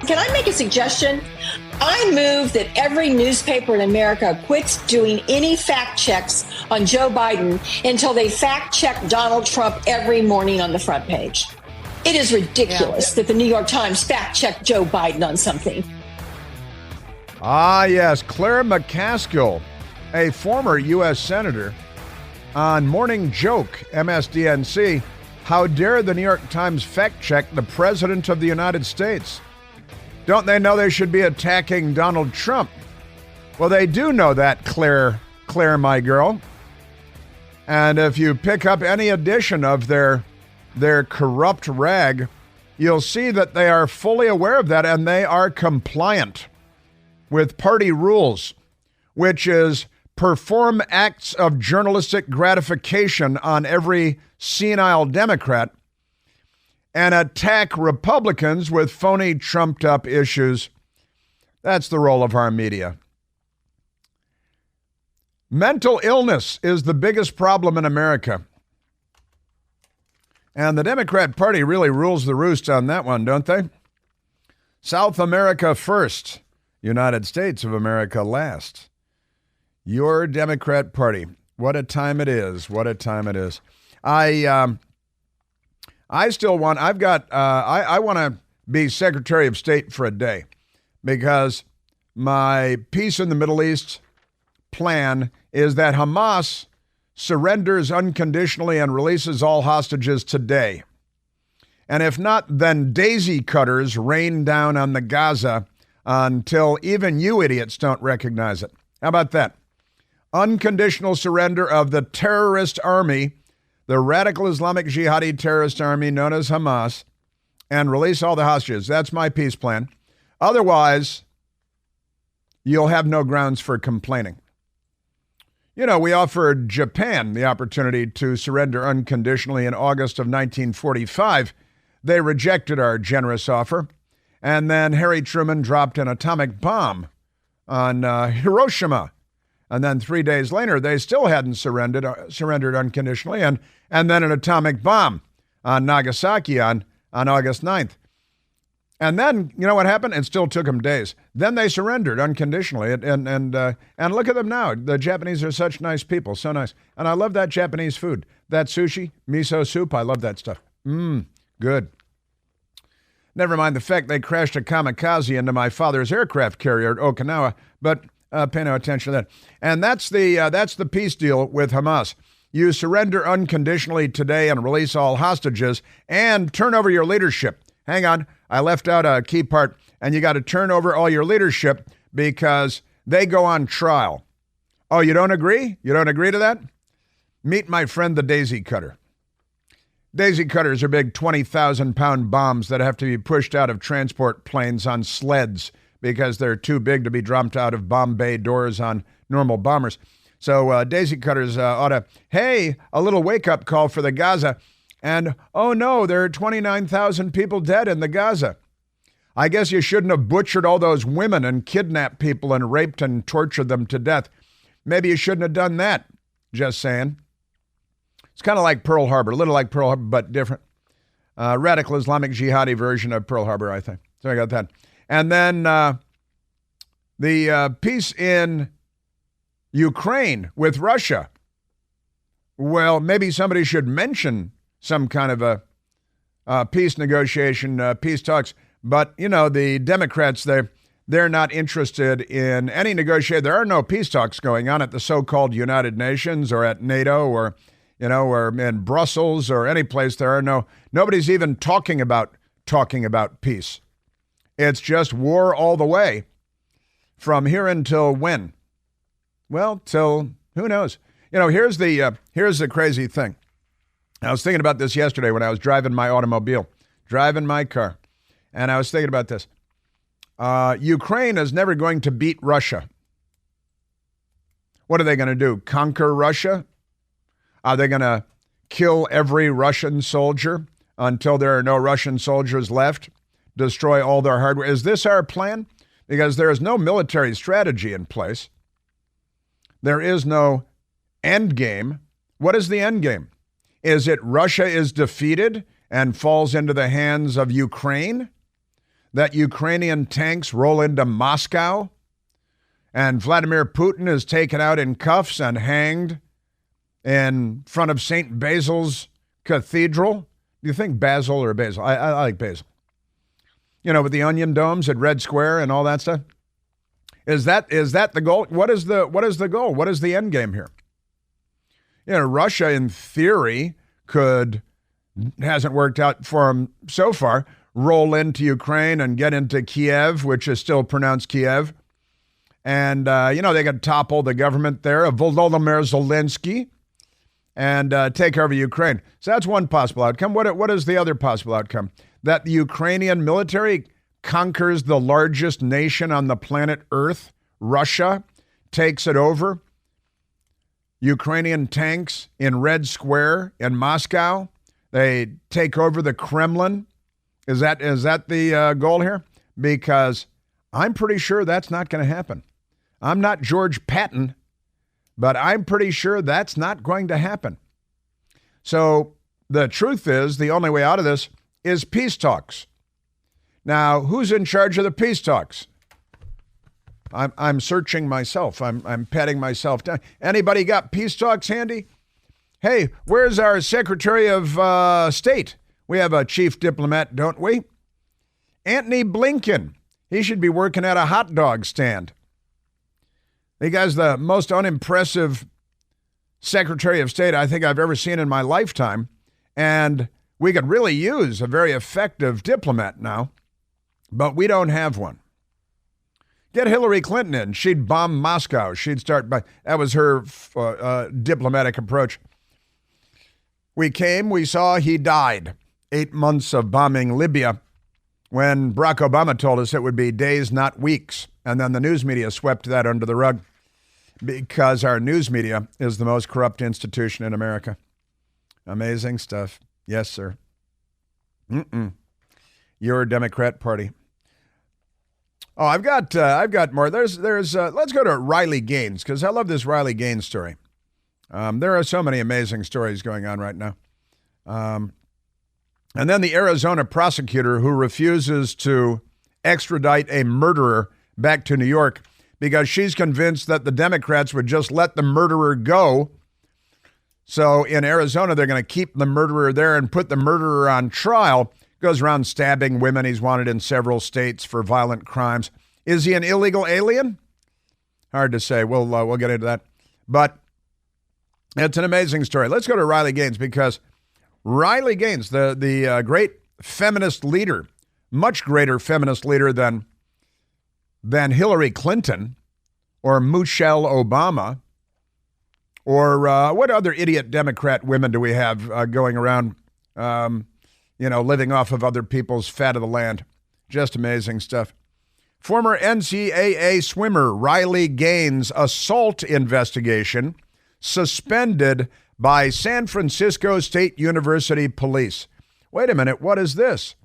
Can I make a suggestion? I move that every newspaper in America quits doing any fact checks on Joe Biden until they fact check Donald Trump every morning on the front page. It is ridiculous that the New York Times fact checked Joe Biden on something. Ah, yes, Claire McCaskill, a former U.S. Senator, on Morning Joke, MSDNC, how dare the New York Times fact check the President of the United States? Don't they know they should be attacking Donald Trump? Well, they do know that, Claire, my girl. And if you pick up any edition of their corrupt rag, you'll see that they are fully aware of that, and they are compliant with party rules, which is perform acts of journalistic gratification on every senile Democrat and attack Republicans with phony, trumped-up issues. That's the role of our media. Mental illness is the biggest problem in America. And the Democrat Party really rules the roost on that one, don't they? South America first, United States of America last. Your Democrat Party. What a time it is. What a time it is. I still want, I want to be Secretary of State for a day because my peace in the Middle East plan is that Hamas surrenders unconditionally and releases all hostages today. And if not, then daisy cutters rain down on the Gaza until even you idiots don't recognize it. How about that? Unconditional surrender of the terrorist army, the radical Islamic jihadi terrorist army known as Hamas, and release all the hostages. That's my peace plan. Otherwise, you'll have no grounds for complaining. You know, we offered Japan the opportunity to surrender unconditionally in August of 1945. They rejected our generous offer. And then Harry Truman dropped an atomic bomb on Hiroshima. And then 3 days later, they still hadn't surrendered unconditionally. And then an atomic bomb on Nagasaki on August 9th. And then, you know what happened? It still took them days. Then they surrendered unconditionally. And look at them now. The Japanese are such nice people, so nice. And I love that Japanese food. That sushi, miso soup, I love that stuff. Good. Never mind the fact they crashed a kamikaze into my father's aircraft carrier at Okinawa, but pay no attention to that. And that's the peace deal with Hamas. You surrender unconditionally today and release all hostages and turn over your leadership. Hang on, I left out a key part, and you got to turn over all your leadership because they go on trial. Oh, you don't agree? You don't agree to that? Meet my friend, the daisy cutter. Daisy cutters are big 20,000-pound bombs that have to be pushed out of transport planes on sleds because they're too big to be dropped out of bomb bay doors on normal bombers. So daisy cutters ought to, hey, a little wake-up call for the Gaza. And, oh no, there are 29,000 people dead in the Gaza. I guess you shouldn't have butchered all those women and kidnapped people and raped and tortured them to death. Maybe you shouldn't have done that. Just saying. It's kind of like Pearl Harbor, a little like Pearl Harbor, but different. Radical Islamic jihadi version of Pearl Harbor, I think. So I got that. And then the peace in Ukraine with Russia. Well, maybe somebody should mention some kind of a peace negotiation, peace talks. But, you know, the Democrats, they're not interested in any negotiation. There are no peace talks going on at the so-called United Nations or at NATO or, you know, or in Brussels or any place. Nobody's even talking about peace. It's just war all the way from here until when? Well, till who knows? You know, here's the crazy thing. I was thinking about this yesterday when I was driving my car, and I was thinking about this. Ukraine is never going to beat Russia. What are they going to do? Conquer Russia? Are they going to kill every Russian soldier until there are no Russian soldiers left? Destroy all their hardware? Is this our plan? Because there is no military strategy in place. There is no end game. What is the end game? Is it Russia is defeated and falls into the hands of Ukraine? that Ukrainian tanks roll into Moscow and Vladimir Putin is taken out in cuffs and hanged in front of St. Basil's Cathedral? Do you think Basil or Basil? I like Basil. You know, with the onion domes at Red Square and all that stuff. Is that the goal? What is the goal? What is the end game here? You know, Russia, in theory, hasn't worked out for them so far, roll into Ukraine and get into Kiev, which is still pronounced Kiev. And, they could topple the government there of Volodymyr Zelensky and take over Ukraine. So that's one possible outcome. What is the other possible outcome? That the Ukrainian military conquers the largest nation on the planet Earth, Russia, takes it over. Ukrainian tanks in Red Square in Moscow, they take over the Kremlin. Is that the goal here? Because I'm pretty sure that's not going to happen. I'm not George Patton, but I'm pretty sure that's not going to happen. So the truth is, the only way out of this is peace talks. Now, who's in charge of the peace talks? I'm searching myself. I'm patting myself down. Anybody got peace talks handy? Hey, where's our Secretary of State? We have a chief diplomat, don't we? Antony Blinken. He should be working at a hot dog stand. The guy's the most unimpressive Secretary of State I think I've ever seen in my lifetime. And we could really use a very effective diplomat now, but we don't have one. Get Hillary Clinton in. She'd bomb Moscow. She'd start by, that was her diplomatic approach. We came, we saw, he died. 8 months of bombing Libya when Barack Obama told us it would be days, not weeks. And then the news media swept that under the rug because our news media is the most corrupt institution in America. Amazing stuff. Yes, sir. Your Democrat Party. Oh, I've got more. There's let's go to Riley Gaines, because I love this Riley Gaines story. There are so many amazing stories going on right now. And then the Arizona prosecutor who refuses to extradite a murderer back to New York because she's convinced that the Democrats would just let the murderer go. So in Arizona, they're going to keep the murderer there and put the murderer on trial. Goes around stabbing women. He's wanted in several states for violent crimes. Is he an illegal alien? Hard to say. We'll get into that. But it's an amazing story. Let's go to Riley Gaines, because Riley Gaines, the great feminist leader, much greater feminist leader than Hillary Clinton or Michelle Obama, or what other idiot Democrat women do we have going around, living off of other people's fat of the land? Just amazing stuff. Former NCAA swimmer Riley Gaines' assault investigation suspended by San Francisco State University police. Wait a minute, what is this?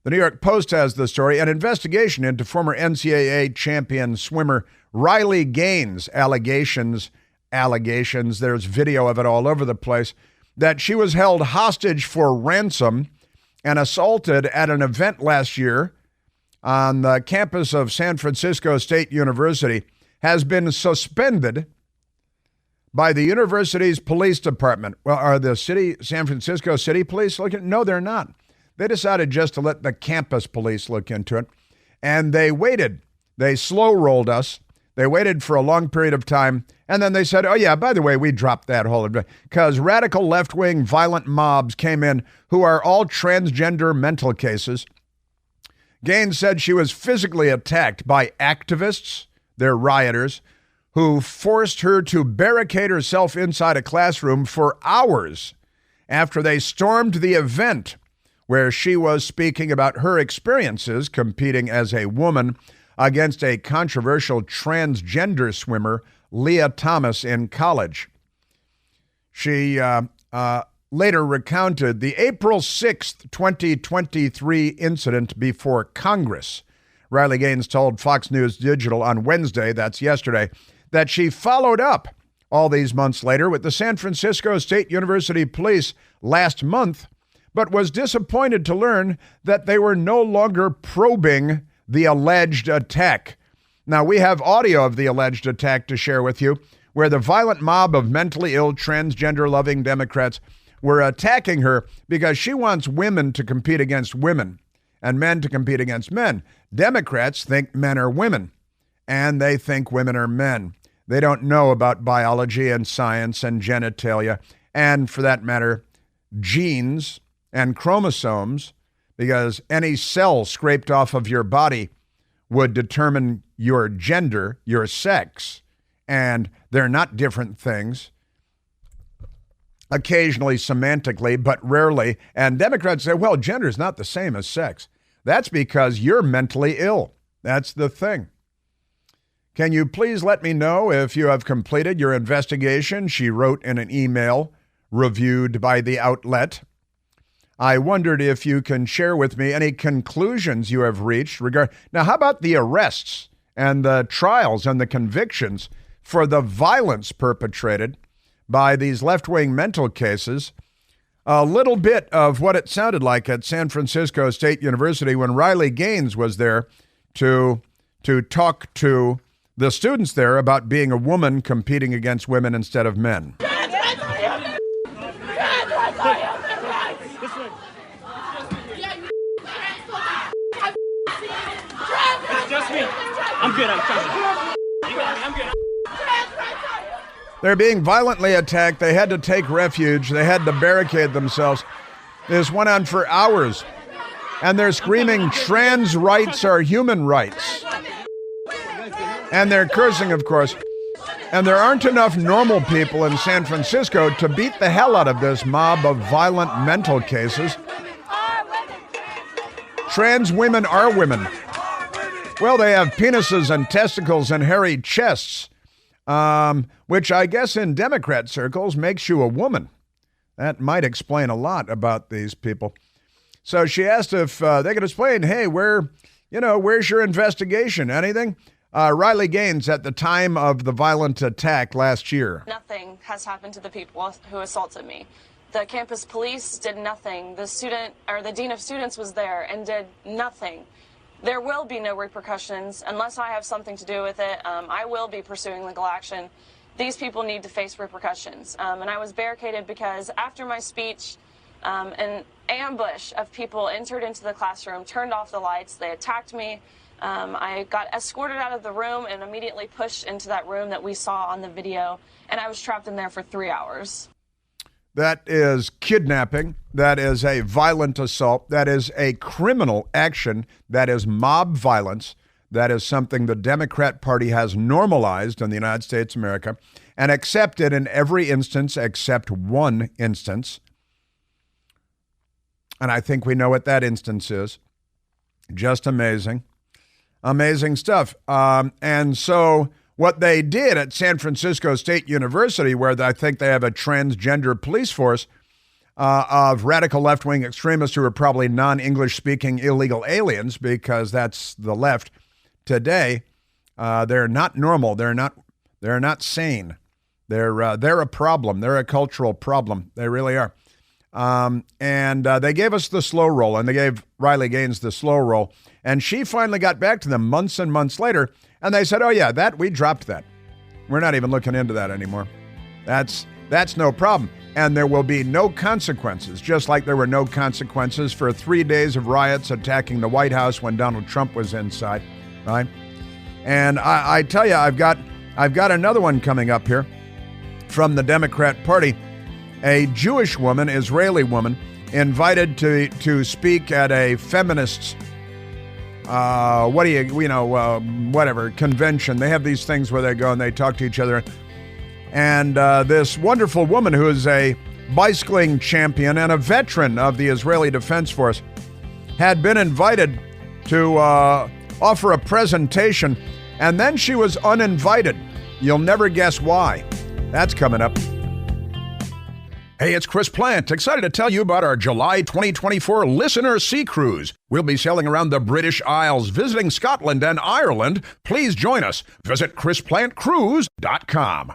The New York Post has the story. An investigation into former NCAA champion swimmer Riley Gaines' allegations, there's video of it all over the place, that she was held hostage for ransom and assaulted at an event last year on the campus of San Francisco State University, has been suspended by the university's police department. Well, are the San Francisco City Police looking? No, they're not. They decided just to let the campus police look into it. And they waited. They slow-rolled us. They waited for a long period of time. And then they said, oh, yeah, by the way, we dropped that whole event because radical left-wing violent mobs came in who are all transgender mental cases. Gaines said she was physically attacked by activists, they're rioters, who forced her to barricade herself inside a classroom for hours after they stormed the event where she was speaking about her experiences competing as a woman against a controversial transgender swimmer, Leah Thomas, in college. She later recounted the April 6th, 2023 incident before Congress. Riley Gaines told Fox News Digital on Wednesday, that's yesterday, that she followed up all these months later with the San Francisco State University Police last month but was disappointed to learn that they were no longer probing the alleged attack. Now, we have audio of the alleged attack to share with you, where the violent mob of mentally ill, transgender-loving Democrats were attacking her because she wants women to compete against women and men to compete against men. Democrats think men are women, and they think women are men. They don't know about biology and science and genitalia, and for that matter, genes and chromosomes, because any cell scraped off of your body would determine your gender, your sex, and they're not different things. Occasionally semantically, but rarely. And Democrats say, well, gender is not the same as sex. That's because you're mentally ill. That's the thing. Can you please let me know if you have completed your investigation? She wrote in an email reviewed by the outlet. I wondered if you can share with me any conclusions you have reached Now, how about the arrests and the trials and the convictions for the violence perpetrated by these left-wing mental cases? A little bit of what it sounded like at San Francisco State University when Riley Gaines was there to talk to the students there about being a woman competing against women instead of men. I'm good. I'm good. They're being violently attacked. They had to take refuge. They had to barricade themselves. This went on for hours. And they're screaming, trans rights are human rights. And they're cursing, of course. And there aren't enough normal people in San Francisco to beat the hell out of this mob of violent mental cases. Trans women are women. Well, they have penises and testicles and hairy chests, which I guess in Democrat circles makes you a woman. That might explain a lot about these people. So she asked if they could explain, hey, where's your investigation? Anything? Riley Gaines, at the time of the violent attack last year. Nothing has happened to the people who assaulted me. The campus police did nothing. The dean of students was there and did nothing. There will be no repercussions unless I have something to do with it. I will be pursuing legal action. These people need to face repercussions. And I was barricaded because after my speech, an ambush of people entered into the classroom, turned off the lights, they attacked me. I got escorted out of the room and immediately pushed into that room that we saw on the video, and I was trapped in there for 3 hours. That is kidnapping. That is a violent assault. That is a criminal action. That is mob violence. That is something the Democrat Party has normalized in the United States of America and accepted in every instance except one instance. And I think we know what that instance is. Just amazing. Amazing stuff. And so what they did at San Francisco State University, where I think they have a transgender police force of radical left-wing extremists who are probably non-English speaking illegal aliens, because that's the left today. They're not normal. They're not sane. They're a problem. They're a cultural problem. They really are. And they gave us the slow roll, and they gave Riley Gaines the slow roll. And she finally got back to them months and months later, and they said, oh yeah, we dropped that. We're not even looking into that anymore. That's no problem. And there will be no consequences, just like there were no consequences for 3 days of riots attacking the White House when Donald Trump was inside, right? And I tell you, I've got another one coming up here from the Democrat Party. A Jewish woman, Israeli woman, invited to speak at a feminist convention. They have these things where they go and they talk to each other. And this wonderful woman who is a bicycling champion and a veteran of the Israeli Defense Force had been invited to offer a presentation, and then she was uninvited. You'll never guess why. That's coming up. Hey, it's Chris Plant, excited to tell you about our July 2024 Listener Sea Cruise. We'll be sailing around the British Isles, visiting Scotland and Ireland. Please join us. Visit chrisplantcruise.com.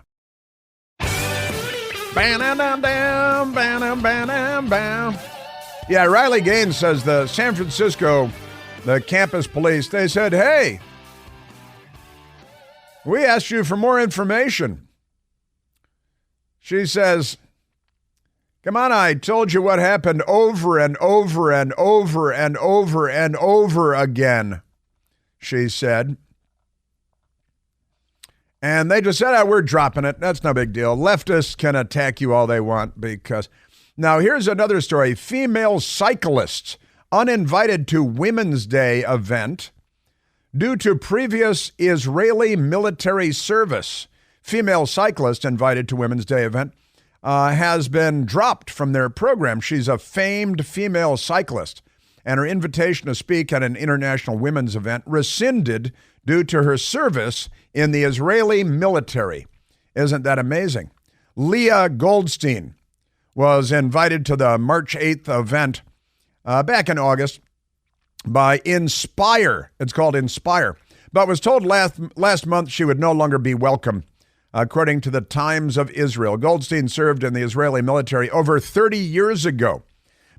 Yeah, Riley Gaines says the San Francisco, the campus police, they said, hey, we asked you for more information. She says, come on, I told you what happened over and over and over and over and over again, she said. And they just said, oh, we're dropping it. That's no big deal. Leftists can attack you all they want because... Now, here's another story. Female cyclist uninvited to Women's Day event due to previous Israeli military service. Female cyclist invited to Women's Day event has been dropped from their program. She's a famed female cyclist, and her invitation to speak at an international women's event rescinded due to her service in the Israeli military. Isn't that amazing? Leah Goldstein was invited to the March 8th event back in August by Inspire. It's called Inspire, but was told last month she would no longer be welcome, according to the Times of Israel. Goldstein served in the Israeli military over 30 years ago,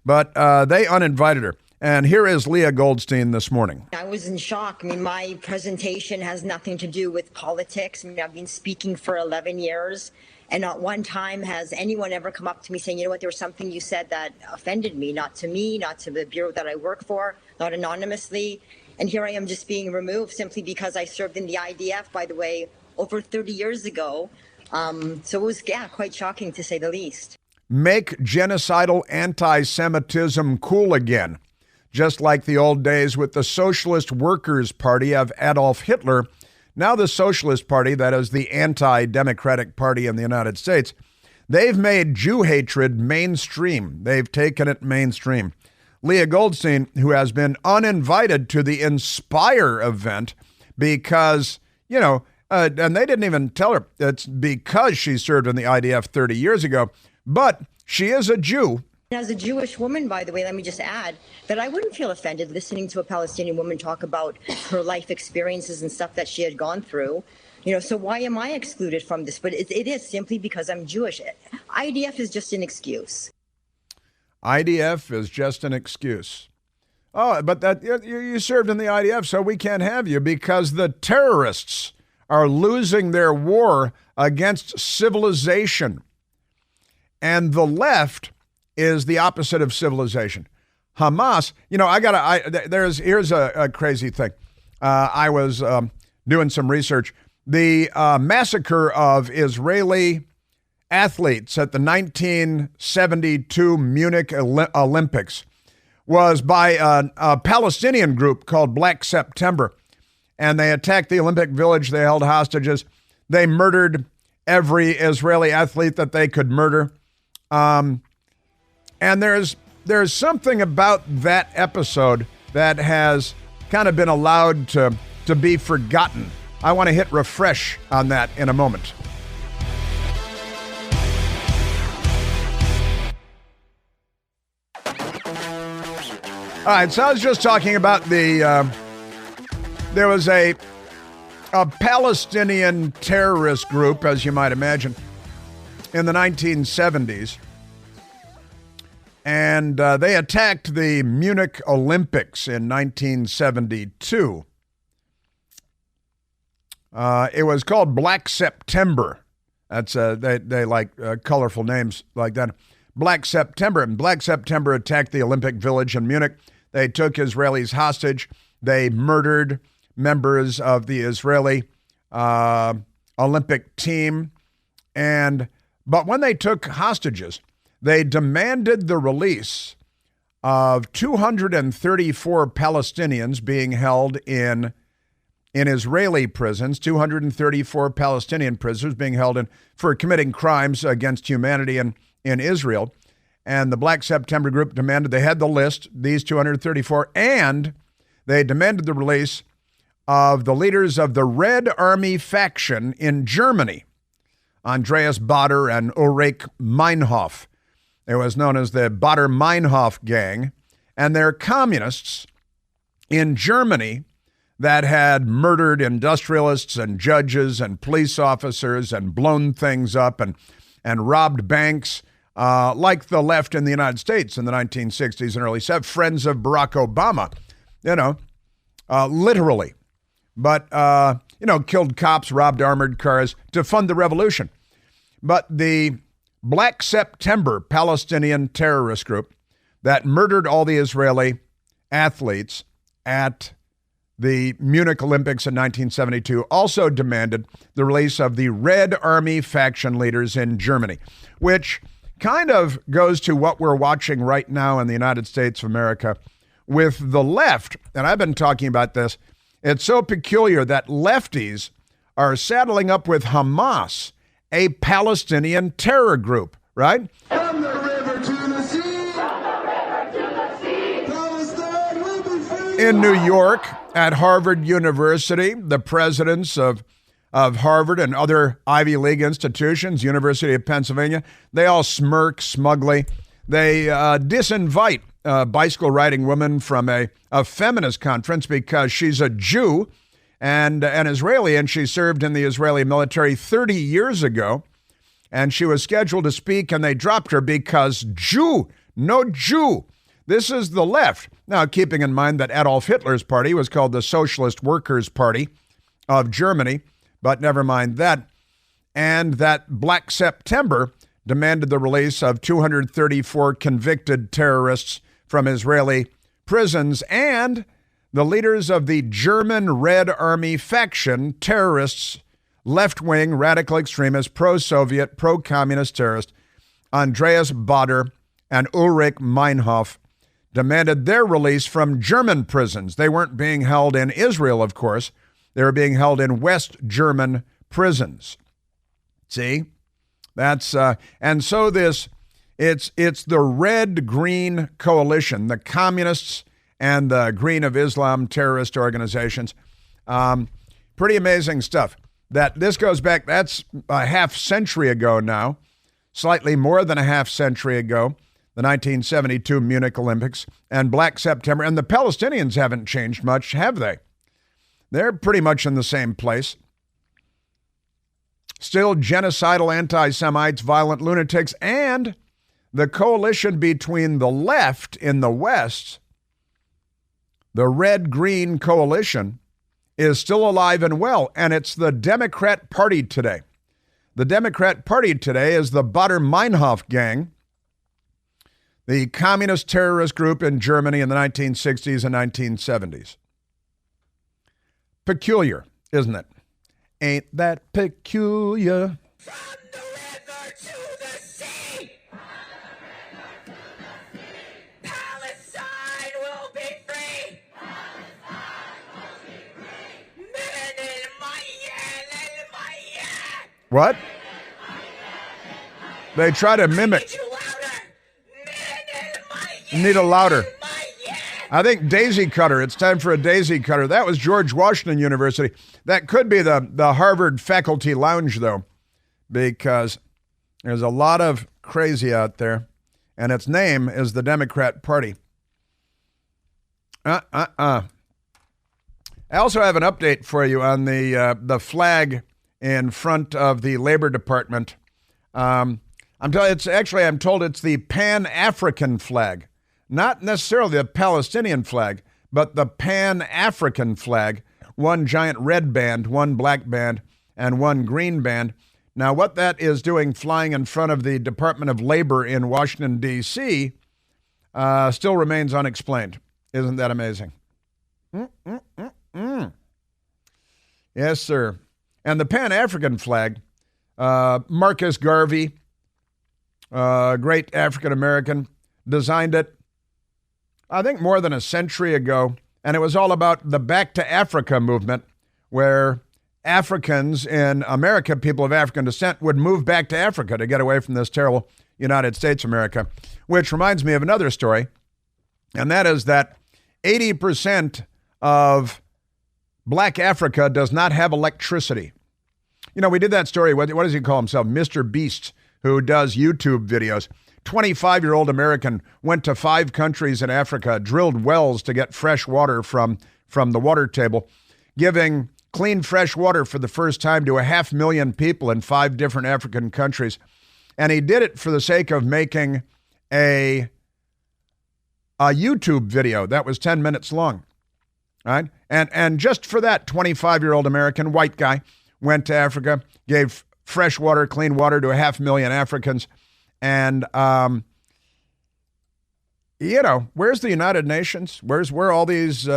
but they uninvited her. And here is Leah Goldstein this morning. I was in shock. I mean, my presentation has nothing to do with politics. I mean, I've been speaking for 11 years. And not one time has anyone ever come up to me saying, you know what, there was something you said that offended me, not to the bureau that I work for, not anonymously. And here I am just being removed simply because I served in the IDF, by the way, over 30 years ago. So it was, quite shocking to say the least. Make genocidal anti-Semitism cool again, just like the old days with the Socialist Workers' Party of Adolf Hitler. Now the Socialist Party, that is the anti-democratic party in the United States, they've made Jew hatred mainstream. They've taken it mainstream. Leah Goldstein, who has been uninvited to the Inspire event because, and they didn't even tell her it's because she served in the IDF 30 years ago, but she is a Jew. As a Jewish woman, by the way, let me just add that I wouldn't feel offended listening to a Palestinian woman talk about her life experiences and stuff that she had gone through. So why am I excluded from this? But it is simply because I'm Jewish. IDF is just an excuse. IDF is just an excuse. Oh, but that you served in the IDF, so we can't have you because the terrorists are losing their war against civilization. And the left is the opposite of civilization. Hamas, here's a crazy thing. I was doing some research. The massacre of Israeli athletes at the 1972 Munich Olympics was by a Palestinian group called Black September. And they attacked the Olympic Village. They held hostages. They murdered every Israeli athlete that they could murder. And there's something about that episode that has kind of been allowed to be forgotten. I want to hit refresh on that in a moment. All right, so I was just talking about there was a Palestinian terrorist group, as you might imagine, in the 1970s. And they attacked the Munich Olympics in 1972. It was called Black September. That's they like colorful names like that. Black September. And Black September attacked the Olympic Village in Munich. They took Israelis hostage. They murdered members of the Israeli Olympic team. But when they took hostages, they demanded the release of 234 Palestinians being held in Israeli prisons, 234 Palestinian prisoners being held for committing crimes against humanity in Israel. And the Black September group demanded, they had the list, these 234, and they demanded the release of the leaders of the Red Army faction in Germany, Andreas Baader and Ulrich Meinhof. It was known as the Baader-Meinhof gang, and they're communists in Germany that had murdered industrialists and judges and police officers and blown things up and robbed banks. like the left in the United States in the 1960s and early 70s, friends of Barack Obama, literally. But, killed cops, robbed armored cars to fund the revolution. But the Black September Palestinian terrorist group that murdered all the Israeli athletes at the Munich Olympics in 1972 also demanded the release of the Red Army faction leaders in Germany, which kind of goes to what we're watching right now in the United States of America with the left. And I've been talking about this. It's so peculiar that lefties are saddling up with Hamas, a Palestinian terror group, right? From the river to the sea. From the river to the sea. Palestine will be free. In New York, at Harvard University, the presidents of Harvard and other Ivy League institutions, University of Pennsylvania, they all smirk smugly. They disinvite a bicycle-riding woman from a feminist conference because she's a Jew and an Israeli, and she served in the Israeli military 30 years ago, and she was scheduled to speak, and they dropped her because Jew, no Jew. This is the left. Now, keeping in mind that Adolf Hitler's party was called the Socialist Workers' Party of Germany, but never mind that. And that Black September demanded the release of 234 convicted terrorists from Israeli prisons, and the leaders of the German Red Army faction, terrorists, left-wing, radical extremist, pro-Soviet, pro-communist terrorists, Andreas Bader and Ulrich Meinhof, demanded their release from German prisons. They weren't being held in Israel, of course. They were being held in West German prisons. See? That's and so this it's the red-green coalition, the communists and the Green of Islam terrorist organizations. Pretty amazing stuff. That this goes back, that's a half century ago now, slightly more than a half century ago, the 1972 Munich Olympics and Black September. And the Palestinians haven't changed much, have they? They're pretty much in the same place. Still genocidal anti-Semites, violent lunatics, and the coalition between the left in the West, the red-green coalition, is still alive and well, and it's the Democrat Party today. The Democrat Party today is the Baader-Meinhof gang, the communist terrorist group in Germany in the 1960s and 1970s. Peculiar, isn't it? Ain't that peculiar? From the river to the sea. Palestine will be free. Men in my What? They try to mimic. Need a louder. I think daisy cutter. It's time for a daisy cutter. That was George Washington University. That could be the Harvard faculty lounge, though, because there's a lot of crazy out there, and its name is the Democrat Party. I also have an update for you on the flag in front of the Labor Department. I'm told it's the Pan-African flag. Not necessarily the Palestinian flag, but the Pan-African flag. One giant red band, one black band, and one green band. Now, what that is doing flying in front of the Department of Labor in Washington, D.C., still remains unexplained. Isn't that amazing? Yes, sir. And the Pan-African flag, Marcus Garvey, great African-American, designed it, I think, more than a century ago. And it was all about the Back to Africa movement, where Africans in America, people of African descent, would move back to Africa to get away from this terrible United States of America. Which reminds me of another story, and that is that 80% of Black Africa does not have electricity. You know, we did that story, what does he call himself? Mr. Beast, who does YouTube videos. 25-year-old American went to 5 countries in Africa, drilled wells to get fresh water from the water table, giving clean, fresh water for the first time to 500,000 people in 5 different African countries. And he did it for the sake of making a YouTube video that was 10 minutes long. Right? And just for that, 25-year-old American white guy went to Africa, gave fresh water, clean water to 500,000 Africans. And, where's the United Nations? Where all these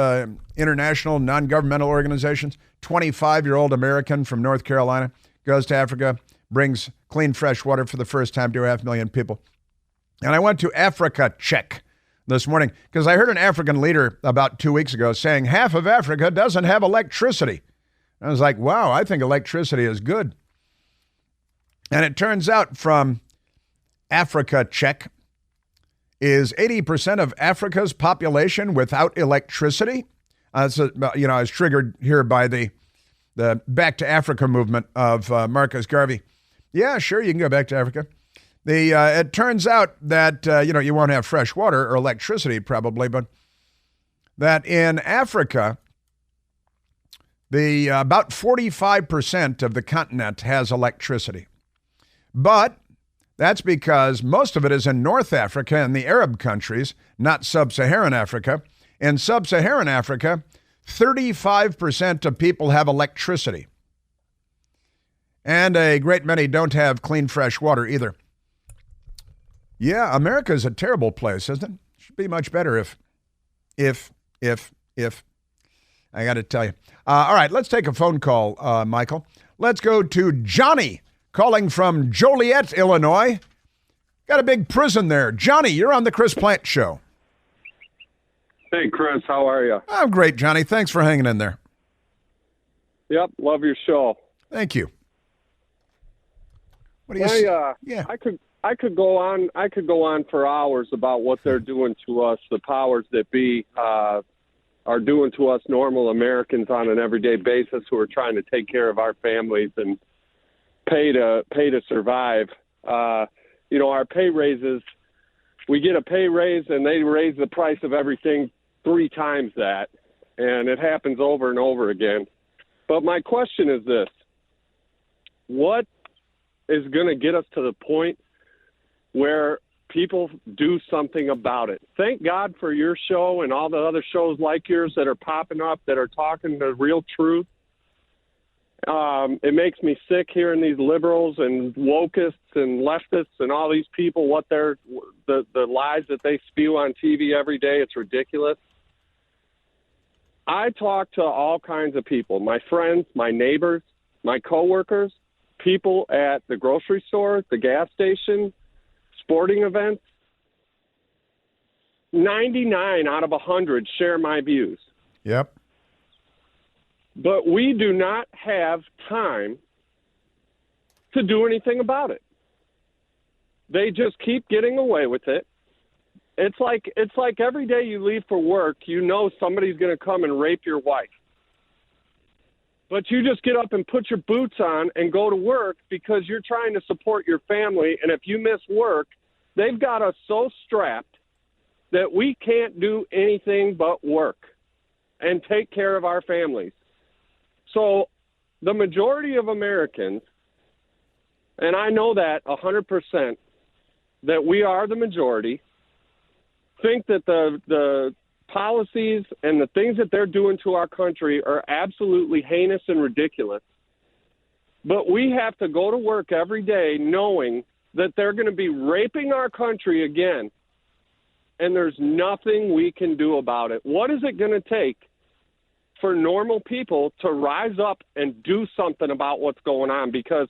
international non-governmental organizations? 25-year-old American from North Carolina goes to Africa, brings clean, fresh water for the first time to 500,000 people. And I went to Africa Check this morning because I heard an African leader about 2 weeks ago saying half of Africa doesn't have electricity. I was like, wow, I think electricity is good. And it turns out from Africa Check is 80% of Africa's population without electricity. I was triggered here by the Back to Africa movement of Marcus Garvey. Yeah, sure, you can go back to Africa. It turns out that, you won't have fresh water or electricity probably, but that in Africa, about 45% of the continent has electricity. But that's because most of it is in North Africa and the Arab countries, not sub-Saharan Africa. In sub-Saharan Africa, 35% of people have electricity. And a great many don't have clean, fresh water either. Yeah, America is a terrible place, isn't it? Should be much better if. I got to tell you. All right, let's take a phone call, Michael. Let's go to Johnny, calling from Joliet, Illinois. Got a big prison there. Johnny, you're on the Chris Plant Show. Hey, Chris, how are you? I'm great, Johnny. Thanks for hanging in there. Yep, love your show. Thank you. What do you say? Yeah. I could go on for hours about what they're doing to us, the powers that be are doing to us normal Americans on an everyday basis who are trying to take care of our families and pay to survive. Our pay raises, we get a pay raise and they raise the price of everything 3 times that, and it happens over and over again. But my question is this: what is going to get us to the point where people do something about it? Thank God for your show and all the other shows like yours that are popping up that are talking the real truth. It makes me sick hearing these liberals and wokists and leftists and all these people, what the lies that they spew on TV every day. It's ridiculous. I talk to all kinds of people, my friends, my neighbors, my coworkers, people at the grocery store, the gas station, sporting events. 99 out of 100 share my views. Yep. But we do not have time to do anything about it. They just keep getting away with it. It's like every day you leave for work, somebody's going to come and rape your wife. But you just get up and put your boots on and go to work because you're trying to support your family. And if you miss work, they've got us so strapped that we can't do anything but work and take care of our families. So the majority of Americans, and I know that 100%, that we are the majority, think that the policies and the things that they're doing to our country are absolutely heinous and ridiculous. But we have to go to work every day knowing that they're going to be raping our country again, and there's nothing we can do about it. What is it going to take for normal people to rise up and do something about what's going on? Because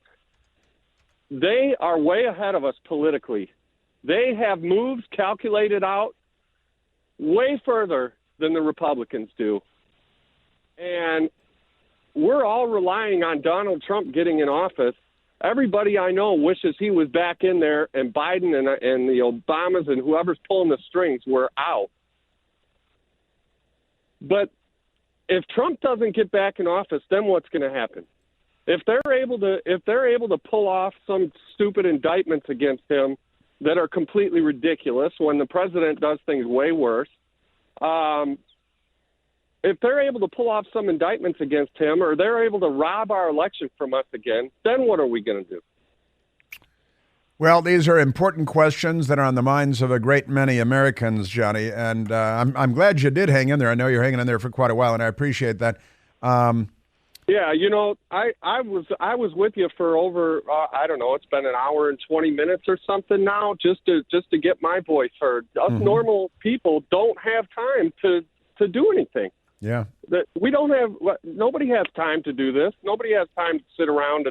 they are way ahead of us politically. They have moves calculated out way further than the Republicans do. And we're all relying on Donald Trump getting in office. Everybody I know wishes he was back in there, and Biden and the Obamas and whoever's pulling the strings were out. But if Trump doesn't get back in office, then what's going to happen? If they're able to pull off some stupid indictments against him that are completely ridiculous when the president does things way worse, if they're able to pull off some indictments against him, or they're able to rob our election from us again, then what are we going to do? Well, these are important questions that are on the minds of a great many Americans, Johnny, and I'm glad you did hang in there. I know you're hanging in there for quite a while, and I appreciate that. Yeah, I was with you for over I don't know, it's been an hour and 20 minutes or something now, just to get my voice heard. Us normal people don't have time to do anything. Yeah, nobody has time to do this. Nobody has time to sit around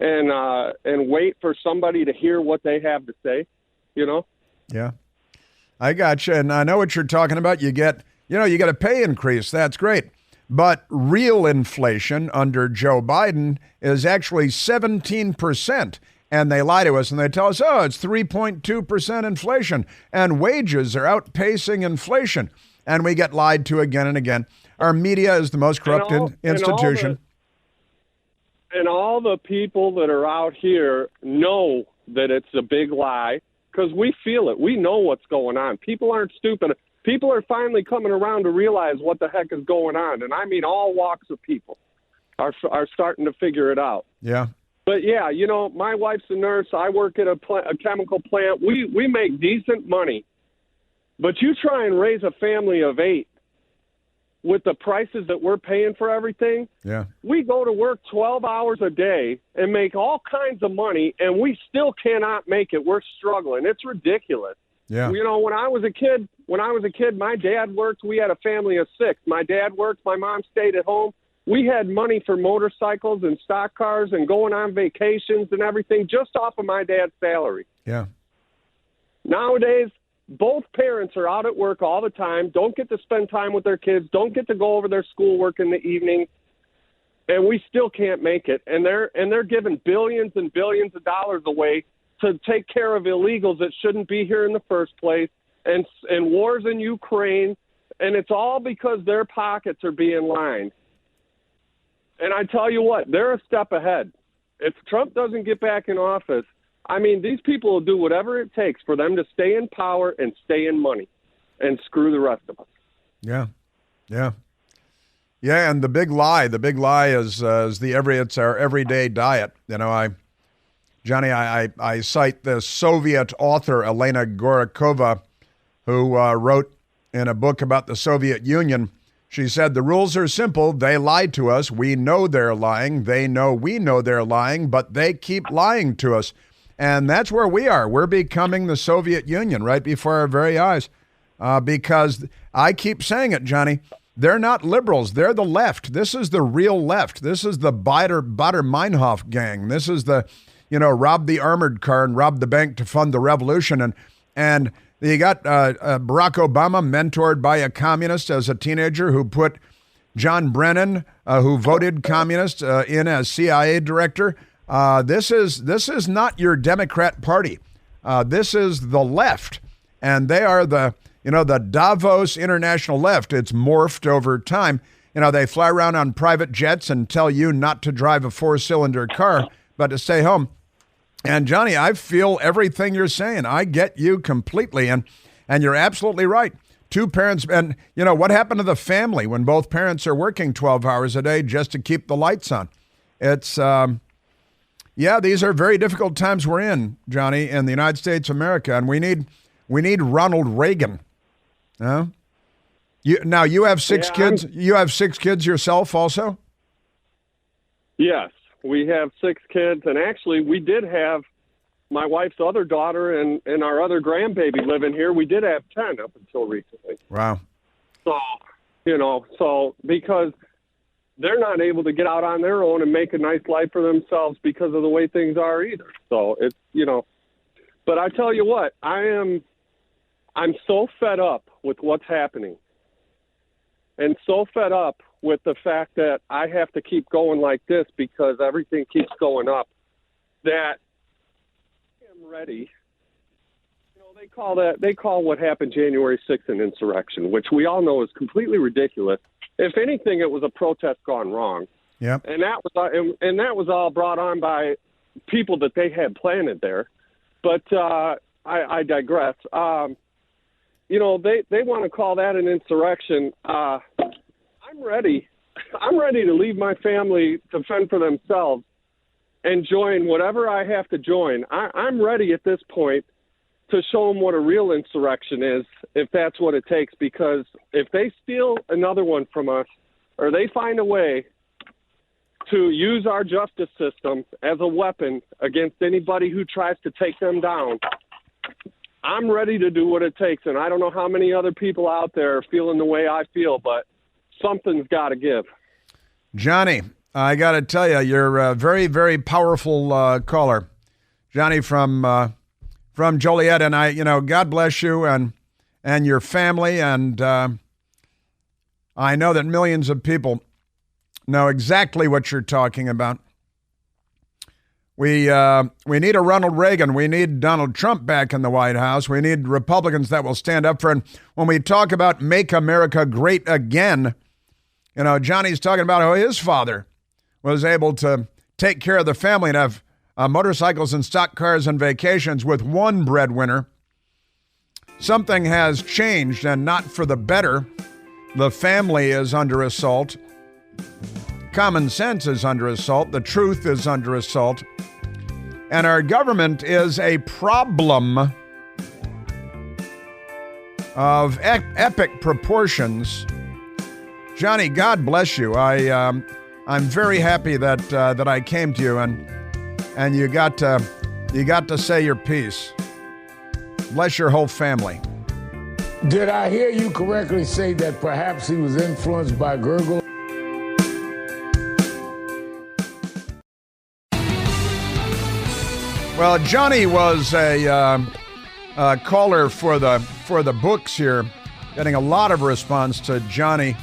and wait for somebody to hear what they have to say. Yeah, I got you, and I know what you're talking about. You get a pay increase. That's great. But real inflation under Joe Biden is actually 17%. And they lie to us and they tell us, oh, it's 3.2% inflation. And wages are outpacing inflation. And we get lied to again and again. Our media is the most corrupt institution. And all the people that are out here know that it's a big lie because we feel it. We know what's going on. People aren't stupid. People are finally coming around to realize what the heck is going on. And I mean, all walks of people are starting to figure it out. Yeah. But yeah, my wife's a nurse. I work at a chemical plant. We make decent money, but you try and raise a family of 8 with the prices that we're paying for everything. Yeah. We go to work 12 hours a day and make all kinds of money, and we still cannot make it. We're struggling. It's ridiculous. Yeah. When I was a kid, my dad worked. We had a family of 6. My dad worked. My mom stayed at home. We had money for motorcycles and stock cars and going on vacations and everything just off of my dad's salary. Yeah. Nowadays, both parents are out at work all the time, don't get to spend time with their kids, don't get to go over their schoolwork in the evening, and we still can't make it. And they're giving billions and billions of dollars away to take care of illegals that shouldn't be here in the first place, and wars in Ukraine, and it's all because their pockets are being lined. And I tell you what, they're a step ahead. If Trump doesn't get back in office, I mean, these people will do whatever it takes for them to stay in power and stay in money and screw the rest of us. Yeah. Yeah. Yeah, and the big lie is it's our everyday diet. Johnny, I cite the Soviet author Elena Gorakova, who wrote in a book about the Soviet Union. She said, the rules are simple. They lied to us. We know they're lying. They know we know they're lying, but they keep lying to us. And that's where we are. We're becoming the Soviet Union right before our very eyes. Because I keep saying it, Johnny, they're not liberals. They're the left. This is the real left. This is the Baader-Meinhof gang. This is the rob the armored car and rob the bank to fund the revolution. And you got Barack Obama, mentored by a communist as a teenager, who put John Brennan, who voted communist, in as CIA director. This is not your Democrat Party. This is the left, and they are the Davos international left. It's morphed over time. They fly around on private jets and tell you not to drive a 4-cylinder car, but to stay home. And Johnny, I feel everything you're saying. I get you completely. And you're absolutely right. 2 parents. And what happened to the family when both parents are working 12 hours a day just to keep the lights on? It's, these are very difficult times we're in, Johnny, in the United States of America. And we need Ronald Reagan. You have 6 kids. You have 6 kids yourself also? Yes. We have 6 kids, and actually we did have my wife's other daughter and our other grandbaby living here. We did have 10 up until recently. Wow. So because they're not able to get out on their own and make a nice life for themselves because of the way things are either. So it's, but I tell you what, I'm so fed up with what's happening and so fed up with the fact that I have to keep going like this because everything keeps going up, that I am ready. They call what happened January 6th an insurrection, which we all know is completely ridiculous. If anything, it was a protest gone wrong. Yeah. And that was all brought on by people that they had planted there. But I digress. They want to call that an insurrection. I'm ready. I'm ready to leave my family to fend for themselves and join whatever I have to join. I'm ready at this point to show them what a real insurrection is, if that's what it takes, because if they steal another one from us, or they find a way to use our justice system as a weapon against anybody who tries to take them down, I'm ready to do what it takes. And I don't know how many other people out there are feeling the way I feel, but something's got to give. Johnny, I got to tell you, you're a very, very powerful caller. Johnny from Joliet, and God bless you and your family, and I know that millions of people know exactly what you're talking about. We need a Ronald Reagan. We need Donald Trump back in the White House. We need Republicans that will stand up for it. And when we talk about Make America Great Again, Johnny's talking about how his father was able to take care of the family and have motorcycles and stock cars and vacations with one breadwinner. Something has changed, and not for the better. The family is under assault. Common sense is under assault. The truth is under assault. And our government is a problem of epic proportions. Johnny, God bless you. I'm very happy that I came to you and you got to say your piece. Bless your whole family. Did I hear you correctly say that perhaps he was influenced by Gurgle? Well, Johnny was a caller for the books here, getting a lot of response to Johnny.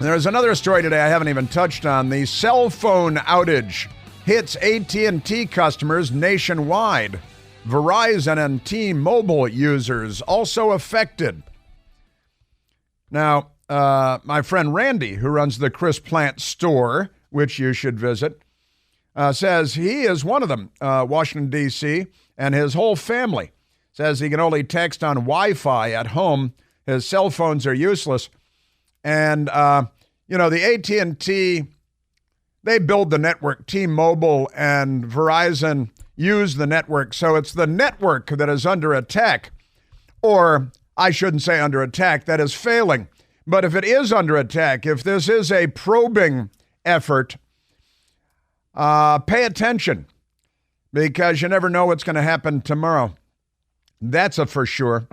There's another story today I haven't even touched on. The cell phone outage hits AT&T customers nationwide. Verizon and T-Mobile users also affected. Now, my friend Randy, who runs the Chris Plant store, which you should visit, says he is one of them, Washington, D.C., and his whole family. Says he can only text on Wi-Fi at home. His cell phones are useless. And, the AT&T, they build the network. T-Mobile and Verizon use the network. So it's the network that is under attack. Or I shouldn't say under attack, that is failing. But if it is under attack, if this is a probing effort, pay attention, because you never know what's going to happen tomorrow. That's a for sure.